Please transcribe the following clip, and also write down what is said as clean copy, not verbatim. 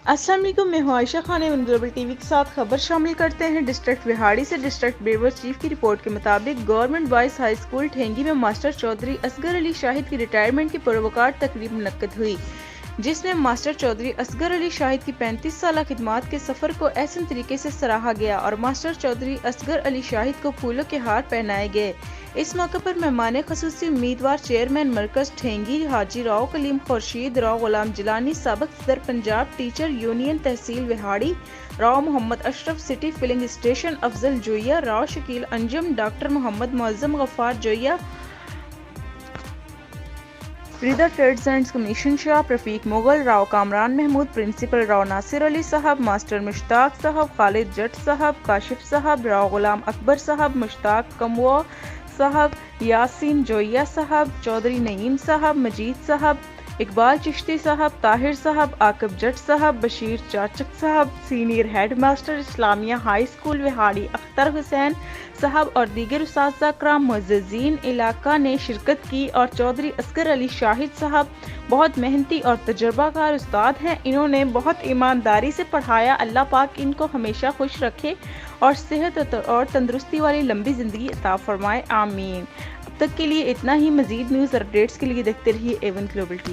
السلام علیکم، میں ہوں عائشہ خان گلوبل ٹی وی کے ساتھ خبر شامل کرتے ہیں۔ ڈسٹرکٹ وہاڑی سے ڈسٹرکٹ بیورو چیف کی رپورٹ کے مطابق گورنمنٹ بوائز ہائی اسکول ٹھینگی میں ماسٹر چودھری اصغر علی شاہد کی ریٹائرمنٹ کی پروقار تقریب منعقد ہوئی، جس میں ماسٹر چودھری اصغر علی شاہد کی 35 سالہ خدمات کے سفر کو احسن طریقے سے سراہا گیا اور ماسٹر چودھری اصغر علی شاہد کو پھولوں کے ہار پہنائے گئے۔ اس موقع پر مہمان خصوصی امیدوار چیئرمین مرکز ٹھینگی حاجی راؤ کلیم خورشید، راؤ غلام جیلانی، سابق صدر پنجاب ٹیچر یونین تحصیل Vehari, Rao Muhammad Ashraf city filling station Afzal Joiya, Rao Shakeel Anjum, doctor Muhammad Moazzam Ghaffar Joiya, Rida trades and commission shop Rafiq Mughal, Rao Kamran Mahmood, principal Rao Nasir Ali Sahib, master مشتاق صاحب، خالد جٹ صاحب، کاشف صاحب، راؤ غلام اکبر صاحب، مشتاق کموا صاحب، یاسین جوئیہ صاحب، چودھری نعیم صاحب، مجید صاحب، اقبال چشتی صاحب، طاہر صاحب، عاقب جٹ صاحب، بشیر چاچک صاحب، سینئر ہیڈ ماسٹر اسلامیہ ہائی اسکول وہاڑی اختر حسین صاحب اور دیگر اساتذہ کرام معززین علاقہ نے شرکت کی اور چودھری اصغر علی شاہد صاحب بہت محنتی اور تجربہ کار استاد ہیں، انہوں نے بہت ایمانداری سے پڑھایا، اللہ پاک ان کو ہمیشہ خوش رکھے اور صحت اور تندرستی والی لمبی زندگی عطا فرمائے، آمین۔ اب تک کے لیے اتنا ہی، مزید نیوز اور اپڈیٹس کے لیے دیکھتے رہیے A1 گلوبل ٹی وی۔